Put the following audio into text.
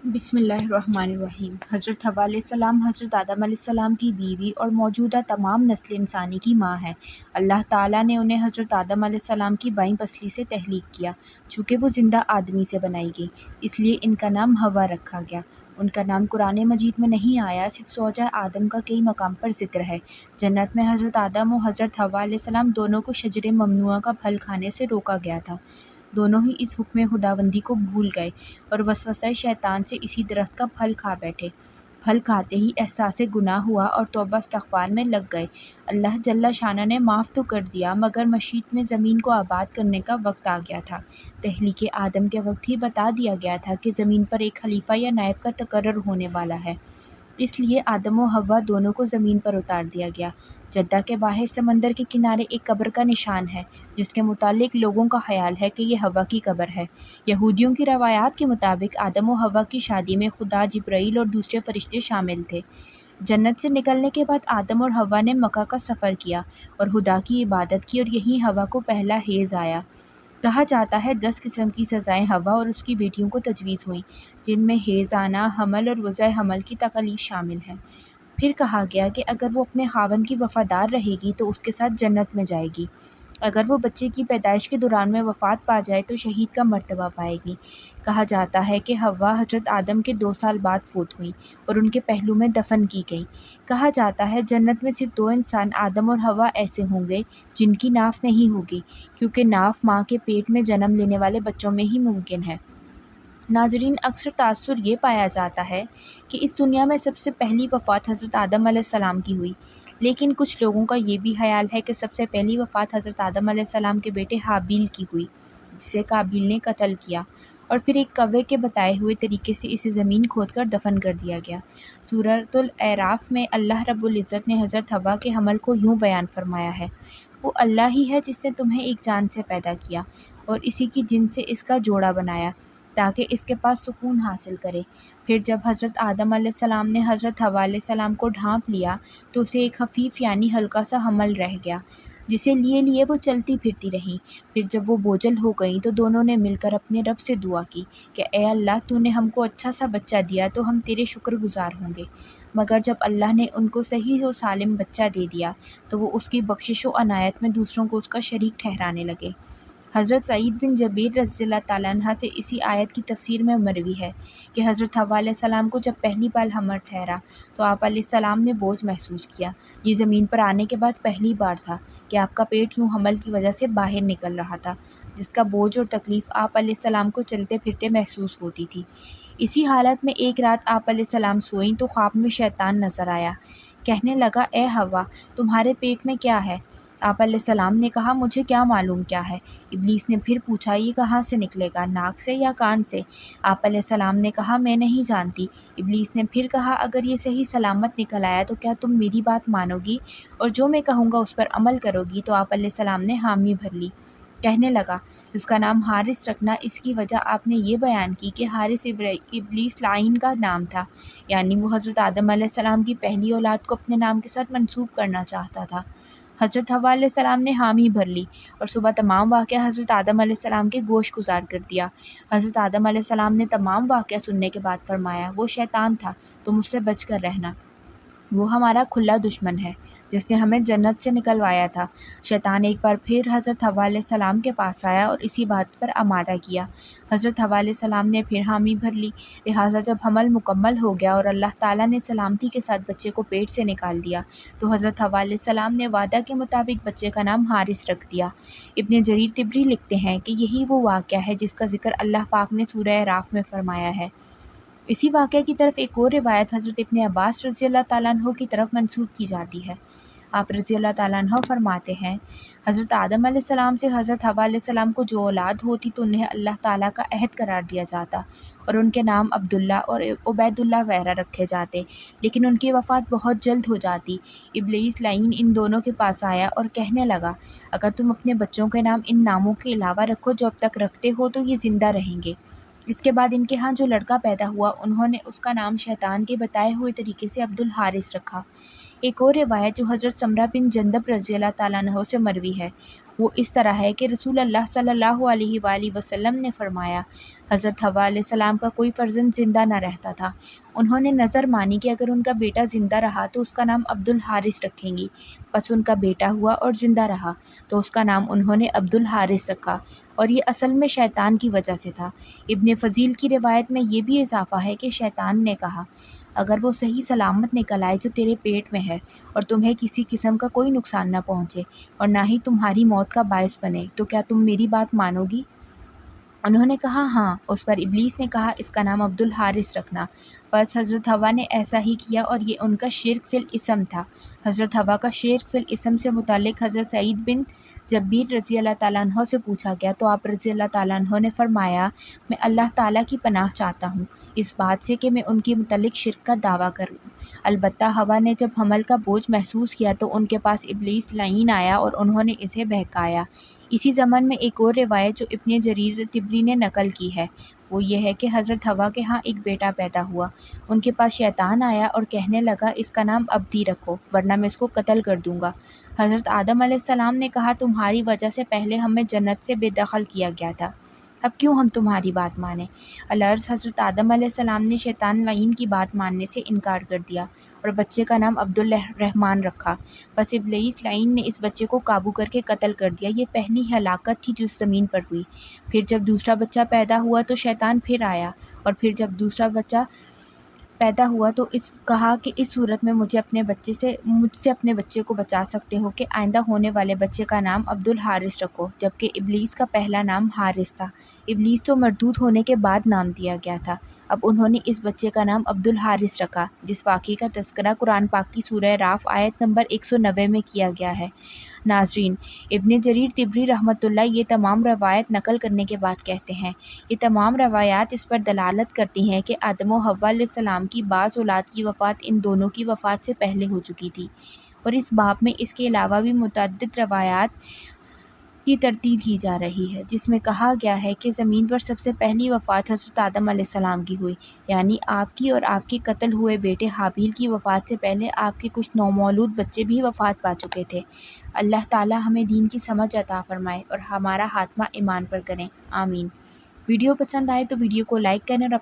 بسم اللہ الرحمن الرحیم۔ حضرت حوا علیہ السلام حضرت آدم علیہ السلام کی بیوی اور موجودہ تمام نسل انسانی کی ماں ہیں۔ اللہ تعالیٰ نے انہیں حضرت آدم علیہ السلام کی بائیں پسلی سے تخلیق کیا، چونکہ وہ زندہ آدمی سے بنائی گئی، اس لیے ان کا نام حوا رکھا گیا۔ ان کا نام قرآن مجید میں نہیں آیا، صرف زوجہ آدم کا کئی مقام پر ذکر ہے۔ جنت میں حضرت آدم و حضرت حوا علیہ السلام دونوں کو شجر ممنوعہ کا پھل کھانے سے روکا گیا تھا۔ دونوں ہی اس حکم خداوندی کو بھول گئے اور وسوسہ شیطان سے اسی درخت کا پھل کھا بیٹھے۔ پھل کھاتے ہی احساس گناہ ہوا اور توبہ استغفار میں لگ گئے۔ اللہ جل شانہ نے معاف تو کر دیا، مگر مشیت میں زمین کو آباد کرنے کا وقت آ گیا تھا۔ تخلیق آدم کے وقت ہی بتا دیا گیا تھا کہ زمین پر ایک خلیفہ یا نائب کا تقرر ہونے والا ہے، اس لیے آدم و حوا دونوں کو زمین پر اتار دیا گیا۔ جدہ کے باہر سمندر کے کنارے ایک قبر کا نشان ہے، جس کے متعلق لوگوں کا خیال ہے کہ یہ حوا کی قبر ہے۔ یہودیوں کی روایات کے مطابق آدم و حوا کی شادی میں خدا، جبرائیل اور دوسرے فرشتے شامل تھے۔ جنت سے نکلنے کے بعد آدم اور حوا نے مکہ کا سفر کیا اور خدا کی عبادت کی، اور یہیں حوا کو پہلا حیض آیا۔ کہا جاتا ہے 10 قسم کی سزائیں حوا اور اس کی بیٹیوں کو تجویز ہوئیں، جن میں حیض آنا، حمل اور وضع حمل کی تکالیف شامل ہیں۔ پھر کہا گیا کہ اگر وہ اپنے خاوند کی وفادار رہے گی تو اس کے ساتھ جنت میں جائے گی، اگر وہ بچے کی پیدائش کے دوران میں وفات پا جائے تو شہید کا مرتبہ پائے گی۔ کہا جاتا ہے کہ حوا حضرت آدم کے 2 سال بعد فوت ہوئیں اور ان کے پہلو میں دفن کی گئیں۔ کہا جاتا ہے جنت میں صرف 2 انسان آدم اور حوا ایسے ہوں گے جن کی ناف نہیں ہوگی، کیونکہ ناف ماں کے پیٹ میں جنم لینے والے بچوں میں ہی ممکن ہے۔ ناظرین، اکثر تاثر یہ پایا جاتا ہے کہ اس دنیا میں سب سے پہلی وفات حضرت آدم علیہ السلام کی ہوئی، لیکن کچھ لوگوں کا یہ بھی خیال ہے کہ سب سے پہلی وفات حضرت آدم علیہ السلام کے بیٹے حابیل کی ہوئی، جسے قابیل نے قتل کیا اور پھر ایک کوے کے بتائے ہوئے طریقے سے اسے زمین کھود کر دفن کر دیا گیا۔ سورۃ الاعراف میں اللہ رب العزت نے حضرت حوا کے حمل کو یوں بیان فرمایا ہے: وہ اللہ ہی ہے جس نے تمہیں ایک جان سے پیدا کیا اور اسی کی جن سے اس کا جوڑا بنایا تاکہ اس کے پاس سکون حاصل کرے۔ پھر جب حضرت آدم علیہ السلام نے حضرت حوا علیہ السلام کو ڈھانپ لیا تو اسے ایک خفیف یعنی ہلکا سا حمل رہ گیا، جسے لیے وہ چلتی پھرتی رہیں۔ پھر جب وہ بوجھل ہو گئیں تو دونوں نے مل کر اپنے رب سے دعا کی کہ اے اللہ، تو نے ہم کو اچھا سا بچہ دیا تو ہم تیرے شکر گزار ہوں گے۔ مگر جب اللہ نے ان کو صحیح و سالم بچہ دے دیا تو وہ اس کی بخشش و عنایت میں دوسروں کو اس کا شریک ٹھہرانے لگے۔ حضرت سعید بن جبیر رضی اللہ تعالیٰ عنہ سے اسی آیت کی تفسیر میں مروی ہے کہ حضرت حوا علیہ السلام کو جب پہلی بار حمل ٹھہرا تو آپ علیہ السلام نے بوجھ محسوس کیا۔ یہ زمین پر آنے کے بعد پہلی بار تھا کہ آپ کا پیٹ یوں حمل کی وجہ سے باہر نکل رہا تھا، جس کا بوجھ اور تکلیف آپ علیہ السلام کو چلتے پھرتے محسوس ہوتی تھی۔ اسی حالت میں ایک رات آپ علیہ السلام سوئیں تو خواب میں شیطان نظر آیا۔ کہنے لگا، اے حوا، تمہارے پیٹ میں کیا ہے؟ آپ علیہ السلام نے کہا، مجھے کیا معلوم کیا ہے۔ ابلیس نے پھر پوچھا، یہ کہاں سے نکلے گا، ناک سے یا کان سے؟ آپ علیہ السلام نے کہا، میں نہیں جانتی۔ ابلیس نے پھر کہا، اگر یہ صحیح سلامت نکل آیا تو کیا تم میری بات مانو گی اور جو میں کہوں گا اس پر عمل کرو گی؟ تو آپ علیہ السلام نے حامی بھر لی۔ کہنے لگا، اس کا نام حارث رکھنا۔ اس کی وجہ آپ نے یہ بیان کی کہ حارث ابلیس لعین کا نام تھا، یعنی وہ حضرت آدم علیہ السلام کی پہلی اولاد کو اپنے نام کے ساتھ منسوب کرنا چاہتا تھا۔ حضرت حوا علیہ السلام نے حامی بھر لی اور صبح تمام واقعہ حضرت آدم علیہ السلام کے گوش گزار کر دیا۔ حضرت آدم علیہ السلام نے تمام واقعہ سننے کے بعد فرمایا، وہ شیطان تھا، تم اس سے بچ کر رہنا، وہ ہمارا کھلا دشمن ہے جس نے ہمیں جنت سے نکلوایا تھا۔ شیطان ایک بار پھر حضرت حوا علیہ السلام کے پاس آیا اور اسی بات پر آمادہ کیا۔ حضرت حوا علیہ السلام نے پھر حامی بھر لی، لہٰذا جب حمل مکمل ہو گیا اور اللہ تعالیٰ نے سلامتی کے ساتھ بچے کو پیٹ سے نکال دیا تو حضرت حوا علیہ السلام نے وعدہ کے مطابق بچے کا نام حارث رکھ دیا۔ ابن جریر طبری لکھتے ہیں کہ یہی وہ واقعہ ہے جس کا ذکر اللہ پاک نے سورہ اعراف میں فرمایا ہے۔ اسی واقعہ کی طرف ایک اور روایت حضرت ابن عباس رضی اللہ تعالیٰ عنہ کی طرف منسوب کی جاتی ہے۔ آپ رضی اللہ تعالیٰ عنہ فرماتے ہیں، حضرت آدم علیہ السلام سے حضرت حوا علیہ السلام کو جو اولاد ہوتی تو انہیں اللہ تعالیٰ کا عہد قرار دیا جاتا اور ان کے نام عبداللہ اور عبید اللہ وغیرہ رکھے جاتے، لیکن ان کی وفات بہت جلد ہو جاتی۔ ابلیس لعین ان دونوں کے پاس آیا اور کہنے لگا، اگر تم اپنے بچوں کے نام ان ناموں کے علاوہ رکھو جو اب تک رکھتے ہو تو یہ زندہ رہیں گے۔ اس کے بعد ان کے ہاں جو لڑکا پیدا ہوا انہوں نے اس کا نام شیطان کے بتائے ہوئے طریقے سے عبد الحارث رکھا۔ ایک اور روایت جو حضرت سمرہ بن جندب رضی اللہ تعالیٰ عنہ سے مروی ہے، وہ اس طرح ہے کہ رسول اللہ صلی اللہ علیہ وآلہ وسلم نے فرمایا، حضرت حوا علیہ السلام کا کوئی فرزند زندہ نہ رہتا تھا۔ انہوں نے نظر مانی کہ اگر ان کا بیٹا زندہ رہا تو اس کا نام عبد الحارث رکھیں گی۔ پس ان کا بیٹا ہوا اور زندہ رہا تو اس کا نام انہوں نے عبد الحارث رکھا، اور یہ اصل میں شیطان کی وجہ سے تھا۔ ابن فضیل کی روایت میں یہ بھی اضافہ ہے کہ شیطان نے کہا، اگر وہ صحیح سلامت نکل آئے جو تیرے پیٹ میں ہے اور تمہیں کسی قسم کا کوئی نقصان نہ پہنچے اور نہ ہی تمہاری موت کا باعث بنے تو کیا تم میری بات مانو گی؟ انہوں نے کہا ہاں۔ اس پر ابلیس نے کہا اس کا نام عبد الحارث رکھنا۔ بس حضرت حوا نے ایسا ہی کیا اور یہ ان کا شرک فی الاسم تھا۔ حضرت حوا کا شرک فی الاسم سے متعلق حضرت سعید بن جبیر رضی اللہ تعالیٰ عنہ سے پوچھا گیا تو آپ رضی اللہ تعالیٰ عنہ نے فرمایا، میں اللہ تعالیٰ کی پناہ چاہتا ہوں اس بات سے کہ میں ان کے متعلق شرک کا دعویٰ کروں۔ البتہ حوا نے جب حمل کا بوجھ محسوس کیا تو ان کے پاس ابلیس لعین آیا اور انہوں نے اسے بہکایا۔ اسی زمن میں ایک اور روایت جو ابن جریر طبری نے نقل کی ہے وہ یہ ہے کہ حضرت حوا کے ہاں ایک بیٹا پیدا ہوا۔ ان کے پاس شیطان آیا اور کہنے لگا اس کا نام عبدی رکھو ورنہ میں اس کو قتل کر دوں گا۔ حضرت آدم علیہ السلام نے کہا تمہاری وجہ سے پہلے ہمیں جنت سے بے دخل کیا گیا تھا، اب کیوں ہم تمہاری بات مانیں؟ العرض حضرت آدم علیہ السلام نے شیطان لعین کی بات ماننے سے انکار کر دیا اور بچے کا نام عبد الرحمن رکھا۔ بس ابلیس لعین نے اس بچے کو قابو کر کے قتل کر دیا۔ یہ پہلی ہلاکت تھی جو اس زمین پر ہوئی۔ پھر جب دوسرا بچہ پیدا ہوا تو شیطان پھر آیا، اور پھر جب دوسرا بچہ پیدا ہوا تو کہا کہ اس صورت میں مجھ سے اپنے بچے کو بچا سکتے ہو کہ آئندہ ہونے والے بچے کا نام عبد الحارث رکھو، جبکہ ابلیس کا پہلا نام حارث تھا۔ ابلیس تو مردود ہونے کے بعد نام دیا گیا تھا۔ اب انہوں نے اس بچے کا نام عبد الحارث رکھا، جس واقعے کا تذکرہ قرآن پاک کی سورہ راف آیت نمبر 190 میں کیا گیا ہے۔ ناظرین، ابن جریر طبری رحمۃ اللہ یہ تمام روایت نقل کرنے کے بعد کہتے ہیں، یہ تمام روایات اس پر دلالت کرتی ہیں کہ آدم و حوا علیہ السلام کی بعض اولاد کی وفات ان دونوں کی وفات سے پہلے ہو چکی تھی، اور اس باب میں اس کے علاوہ بھی متعدد روایات کی تردید کی جا رہی ہے، جس میں کہا گیا ہے کہ زمین پر سب سے پہلی وفات حضرت آدم علیہ السلام کی ہوئی، یعنی آپ کی اور آپ کے قتل ہوئے بیٹے حابیل کی وفات سے پہلے آپ کے کچھ نومولود بچے بھی وفات پا چکے تھے۔ اللہ تعالی ہمیں دین کی سمجھ عطا فرمائے اور ہمارا خاتمہ ایمان پر کریں، آمین۔ ویڈیو پسند آئے تو ویڈیو کو لائک کریں اور